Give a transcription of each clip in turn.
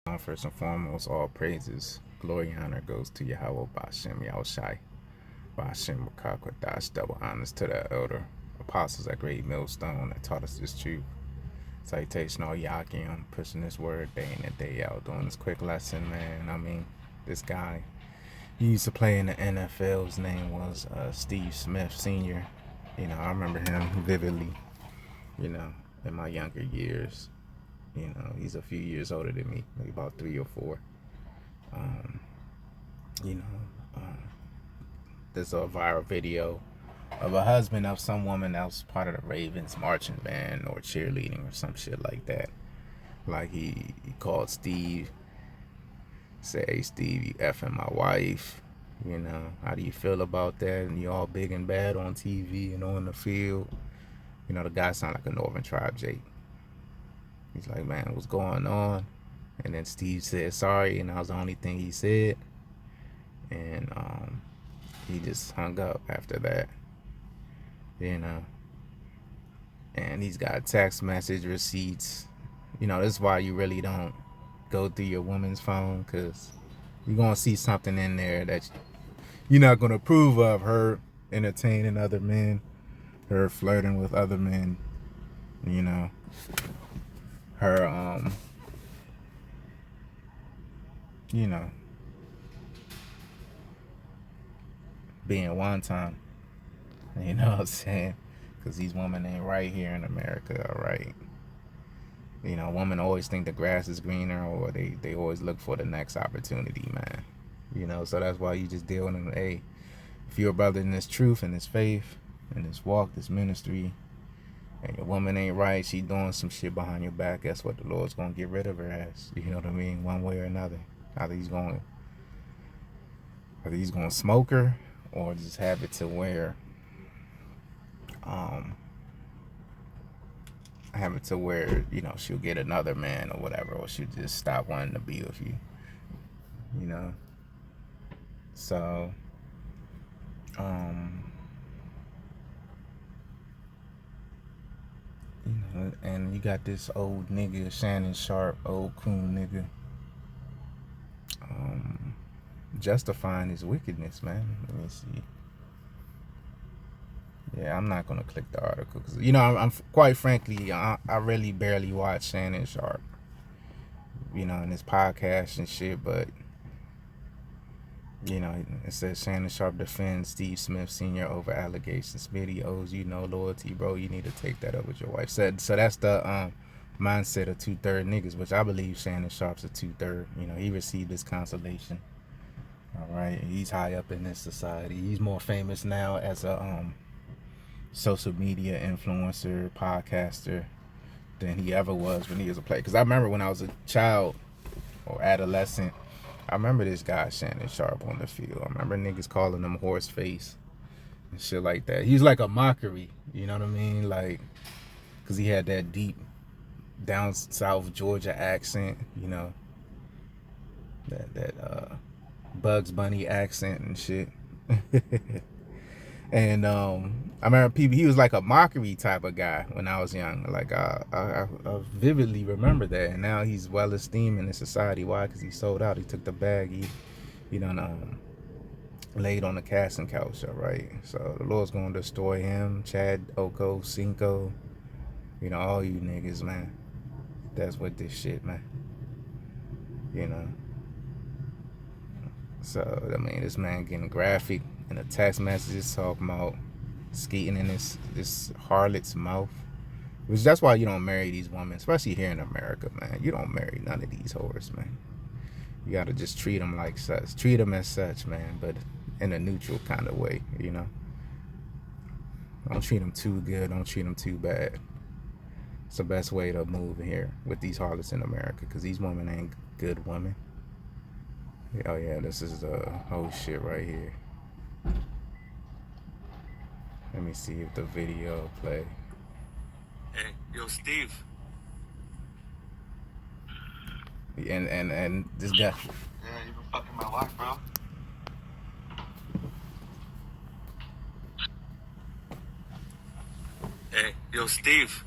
First and foremost, all praises, glory, and honor goes to Yahweh Bashem Yahushai. Bashem Makakwadash, double honors to the elder apostles at Great Millstone that taught us this truth. Citation all Yakim, pushing this word day in and day out, doing this quick lesson, man. I mean, this guy, he used to play in the NFL. His name was Steve Smith Sr. I remember him vividly, in my younger years. He's a few years older than me, maybe about 3 or 4. Um, you know, uh, there's a viral video of a husband of some woman that was part of the Ravens marching band or cheerleading or some shit like that. Like he called Steve, said, "Hey Steve, you effing my wife. How do you feel about that? And you all big and bad on TV and on the field." The guy sound like a Northern Tribe Jake. He's like, "Man, what's going on?" And then Steve said sorry, and that was the only thing he said. And he just hung up after that. And he's got text message receipts. This is why you really don't go through your woman's phone, because you're going to see something in there that you're not going to approve of. Her entertaining other men, her flirting with other men, her, being one time. You know what I'm saying? Because these women ain't right here in America, all right? Women always think the grass is greener, or they always look for the next opportunity, man. So that's why you just deal with them. Hey, if you're a brother in this truth and this faith and this walk, this ministry, and your woman ain't right, she doing some shit behind your back, guess what? The Lord's going to get rid of her ass. You know what I mean? One way or another. Either he's going to smoke her, or just have it to where she'll get another man or whatever, or she'll just stop wanting to be with you. So and you got this old nigga, Shannon Sharp, old coon nigga, justifying his wickedness, man. Let me see. Yeah, I'm not gonna click the article because I'm quite frankly, I really barely watch Shannon Sharp, in his podcast and shit. But it says Shannon Sharp defends Steve Smith Sr. over allegations. Smitty owes you no loyalty, bro. You need to take that up with your wife. So that's the mindset of 2/3 niggas, which I believe Shannon Sharp's a 2/3. He received his consolation. All right, he's high up in this society. He's more famous now as a social media influencer, podcaster, than he ever was when he was a player. Because I remember when I was a child or adolescent, I remember this guy Shannon Sharp on the field. I remember niggas calling him horse face and shit like that. He was like a mockery, you know what I mean? Like, because he had that deep down south Georgia accent, that Bugs Bunny accent and shit. And I remember he was like a mockery type of guy when I was young. Like I vividly remember that. And now he's well esteemed in the society. Why? Because he sold out. He took the bag. He done laid on the casting couch. All right. So the Lord's gonna destroy him. Chad, Oko, Cinco. All you niggas, man. That's what this shit, man. So I mean, this man getting graphic in the text messages talking about skating in this harlot's mouth. Which that's why you don't marry these women, especially here in America, man. You don't marry none of these whores, man. You gotta just treat them like such. Treat them as such, man, but in a neutral kind of way, Don't treat them too good. Don't treat them too bad. It's the best way to move here with these harlots in America, because these women ain't good women. Oh yeah, this is the whole shit right here. Let me see if the video play. Hey, yo, Steve. And this guy. Yeah, you been fucking my wife, bro. Hey, yo, Steve.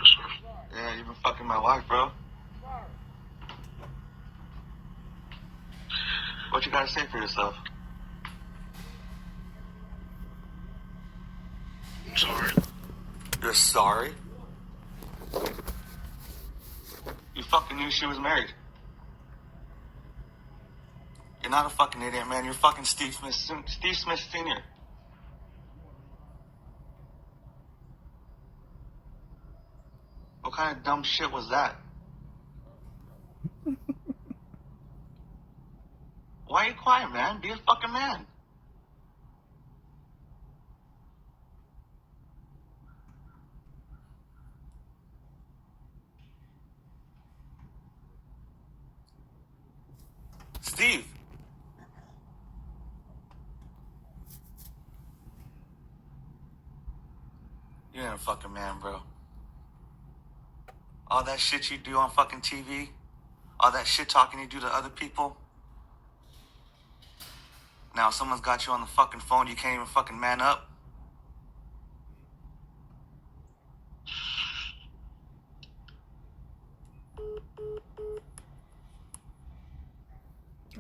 Yes, sir. fucking my wife, bro. What you gotta say for yourself? I'm sorry. You're sorry? You fucking knew she was married. You're not a fucking idiot, man. You're fucking Steve Smith Sr. What kind of dumb shit was that? Why are you quiet, man? Be a fucking man. Steve! You ain't a fucking man, bro. All that shit you do on fucking TV, all that shit talking you do to other people. Now someone's got you on the fucking phone, you can't even fucking man up.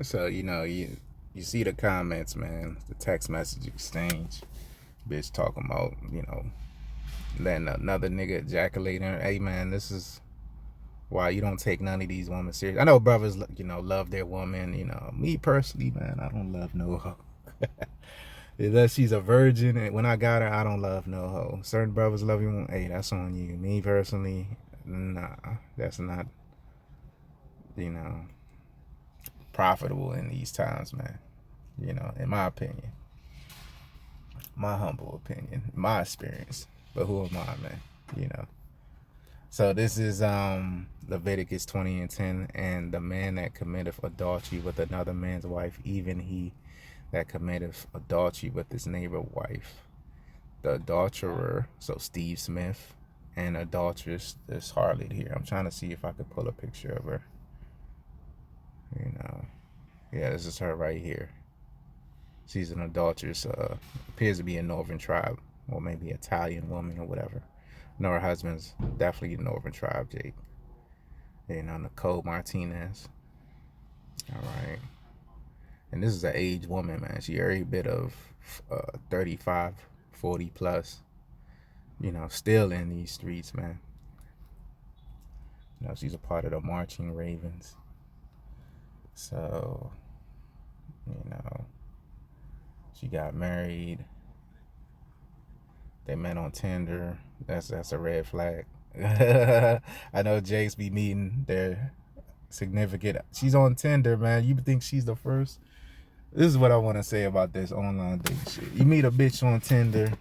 So you see the comments, man, the text message exchange, bitch talking about letting another nigga ejaculate in her. Hey man, this is why you don't take none of these women serious. I know brothers love their woman. Me personally, man, I don't love no hoe. Unless she's a virgin, and when I got her, I don't love no hoe. Certain brothers love you. Hey, that's on you. Me personally, nah, that's not profitable in these times, man. In my opinion, my humble opinion, my experience. But who am I, man? So this is Leviticus 20:10, and the man that committeth adultery with another man's wife, even he that committeth adultery with his neighbor's wife. The adulterer, so Steve Smith, and adulteress, this harlot here. I'm trying to see if I could pull a picture of her. Yeah, this is her right here. She's an adulteress, appears to be a northern tribe, or maybe Italian woman or whatever. No, her husband's definitely a northern tribe, Jake. Nicole Martinez. All right. And this is an aged woman, man. She every bit of 35, 40 plus. Still in these streets, man. She's a part of the Marching Ravens. So, she got married. They met on Tinder. That's a red flag. I know Jake's be meeting their significant. She's on Tinder, man. You think she's the first? This is what I want to say about this online dating shit. You meet a bitch on Tinder,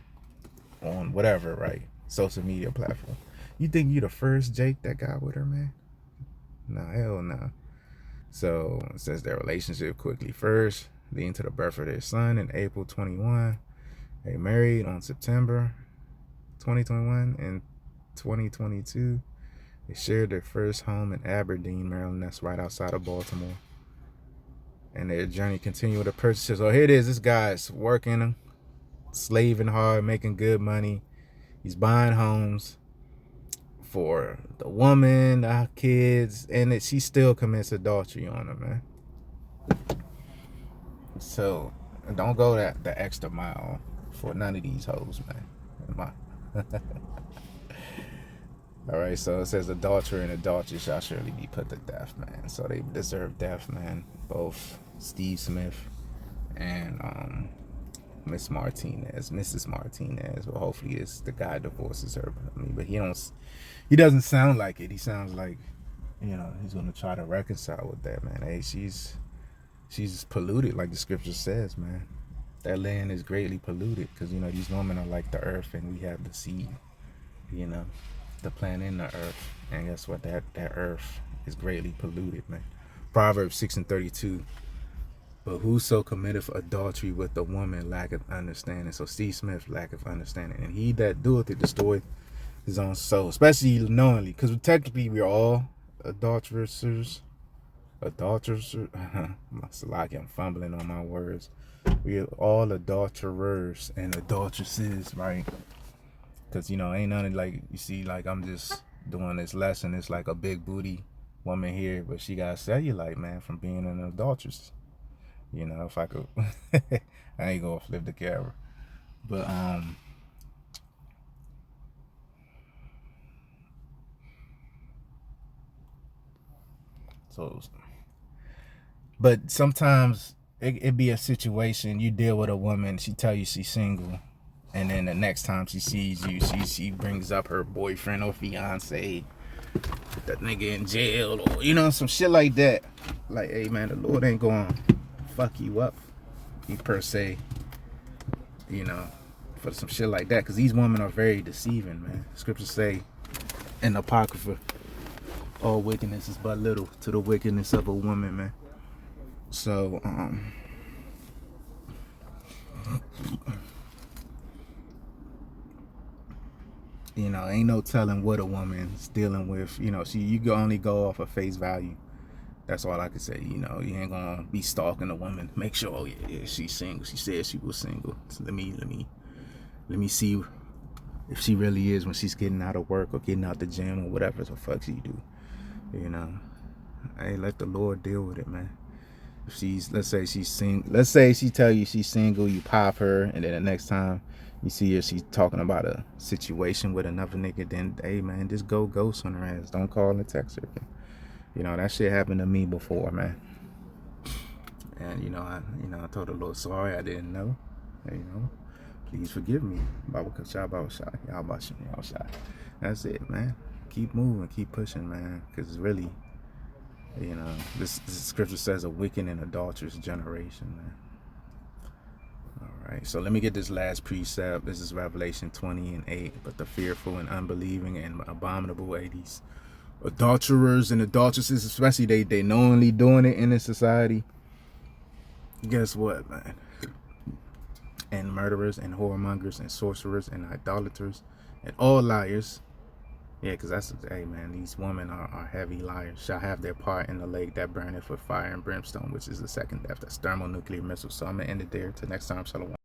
on whatever, right? Social media platform. You think you the first Jake that got with her, man? Nah, hell no. Nah. So it says their relationship quickly first, leading to the birth of their son in April 21. They married on September 2021 and 2022. They shared their first home in Aberdeen, Maryland. That's right outside of Baltimore. And their journey continued with the purchases. So here it is. This guy's working, slaving hard, making good money. He's buying homes for the woman, the kids, and she still commits adultery on him, man. So don't go the extra mile for none of these hoes, man. All right, so it says adulterer and adulteress shall surely be put to death, man. So they deserve death, man. Both Steve Smith and Mrs. Martinez. Well, hopefully the guy divorces her. But he doesn't sound like it. He sounds like, he's gonna try to reconcile with that, man. Hey, she's polluted, like the scripture says, man. That land is greatly polluted because these women are like the earth, and we have the seed, the plant in the earth, and guess what? That earth is greatly polluted, man. Proverbs 6:32. But whoso committeth adultery with a woman lacketh understanding. So Steve Smith lacketh understanding, and he that doeth it destroyeth his own soul, especially knowingly, because technically we're all adulterers. I'm fumbling on my words. We're all adulterers and adulteresses, right? Because ain't none like you see, like I'm just doing this lesson. It's like a big booty woman here, but she got cellulite, man, from being an adulteress. You know, if I could, I ain't gonna flip the camera, but so, but sometimes it be a situation you deal with a woman, she tell you she's single, and then the next time she sees you, she brings up her boyfriend or fiance, put that nigga in jail, or you know, some shit like that. Like, hey man, the Lord ain't gonna fuck you up, he per se, you know, for some shit like that, because these women are very deceiving, man. Scriptures say in the Apocrypha, all wickedness is but little to the wickedness of a woman, man. So, you know, ain't no telling what a woman's dealing with. You know, you can only go off of face value. That's all I can say. You know, you ain't gonna be stalking a woman. Make sure, oh yeah, she's single. She said she was single. So let me see if she really is when she's getting out of work or getting out the gym or whatever the fuck she do. You know, hey, let the Lord deal with it, man. If she's, let's say she's single, let's say she tell you she's single, you pop her, and then the next time you see her, she's talking about a situation with another nigga, then hey man, just go ghost on her ass. Don't call and text her. You know, that shit happened to me before, man. And you know, I told the Lord, sorry, I didn't know. You know, please forgive me. That's it, man. Keep moving, keep pushing, man. Because really, you know, this scripture says a wicked and adulterous generation, man. All right, so let me get this last precept. This is Revelation 20:8. But the fearful and unbelieving and abominable ladies, adulterers and adulteresses, especially they knowingly doing it in this society. Guess what, man? And murderers and whoremongers and sorcerers and idolaters and all liars. Yeah, because that's, hey man, these women are heavy liars. Shall have their part in the lake that burneth with fire and brimstone, which is the second death. That's thermonuclear missiles. So I'm going to end it there. Till next time, shalom.